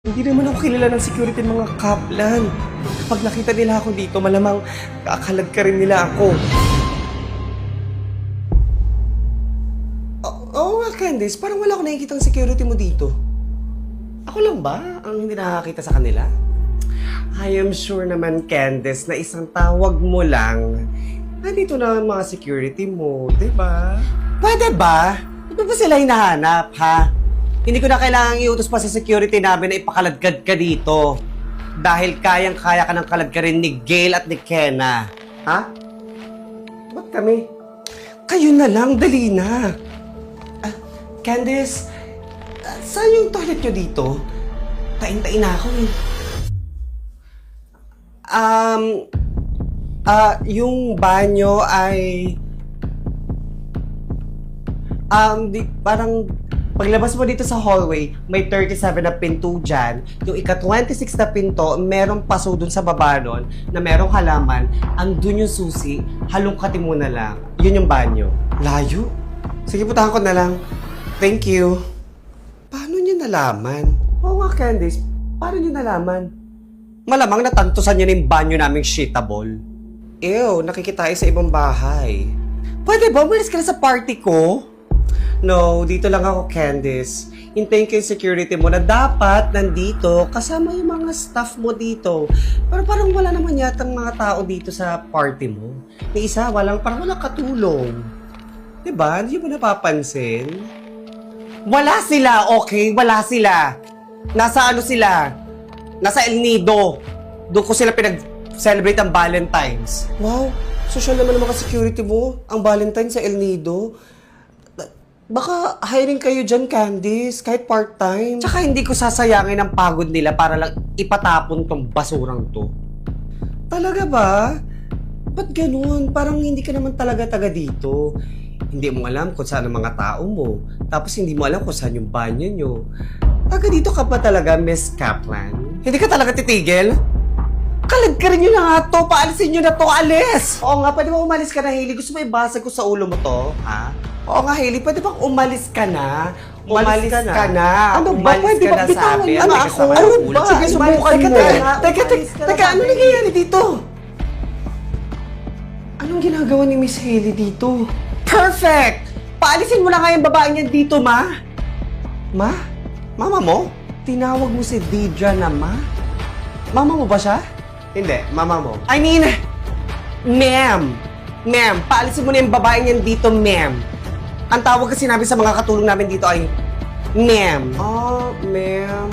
Hindi naman ako kilala ng security mga kaplan. Kapag nakita nila ako dito, malamang kakalag ka rin nila ako. Oo nga, Candice. Parang wala akong nakikitang security mo dito. Ako lang ba ang hindi nakakita sa kanila? I am sure naman, Candice, na isang tawag mo lang, nandito na ang mga security mo, di ba? Pwede ba? Di ba sila hinahanap, ha? Hindi ko na kailangang iutos pa sa security namin na ipakaladkad ka dito. Dahil kayang-kaya ka ng kaladkarin ni Gail at ni Kenna. Ha? Ba't kami? Kayo na lang, dali na. Candice, saan yung toilet nyo dito? Tain-tain na ako eh. Yung banyo ay... parang paglabas mo dito sa hallway, may 37 na pinto dyan. Yung ika-26 na pinto, merong paso dun sa baba nun na merong halaman. Andun yung susi, halongkatin mo na lang. Yun yung banyo. Layo? Sige, putahan ko na lang. Thank you. Paano niya nalaman? Oo nga, Candice. Paano niya nalaman? Malamang natantusan niya na yung banyo naming shitable. Ew, nakikita sa ibang bahay. Pwede ba umalis ka na sa party ko? No, dito lang ako, Candice. Hintayin ko yung security mo na dapat nandito kasama yung mga staff mo dito. Pero parang wala naman yata mga tao dito sa party mo. May isa, parang walang katulong. Diba? Hindi mo napapansin? Wala sila, okay? Wala sila. Nasa ano sila? Nasa El Nido. Doon ko sila pinag-celebrate ang Valentine's. Wow, social naman ang mga security mo. Ang Valentine's sa El Nido. Baka hiring kayo dyan, Candice, kahit part-time. Tsaka hindi ko sasayangin ang pagod nila para lang ipatapon tong basurang to. Talaga ba? Ba't ganun? Parang hindi ka naman talaga taga dito. Hindi mo alam kung saan ang mga tao mo. Tapos hindi mo alam kung saan yung banyo nyo. Taga dito ka pa talaga, Miss Kaplan? Hindi ka talaga titigil? Kaladkarin nyo na nga to! Paalisin nyo na to! Alis! Oo nga, pwede ba umalis ka na, Hailey? Gusto mo ibasag ko sa ulo mo to? Ha? Oo nga, Hailey, pwede bang umalis ka na? Umalis ka na. Ano ba? Pwede ba bitawan mo na ako? Ano ba? Sige, subukan mo. Teka, ano nangyayari dito? Anong ginagawa ni Miss Hailey dito? Perfect! Paalisin mo na nga yung babae niyan dito, Ma. Ma? Mama mo? Tinawag mo si Deidra na Ma? Mama mo ba siya? Hindi, mama mo. I mean, ma'am. Ma'am, paalisin mo na yung babae niyan dito, ma'am. Ang tawag kasi namin sa mga katulong namin dito ay ma'am. Oh, ma'am.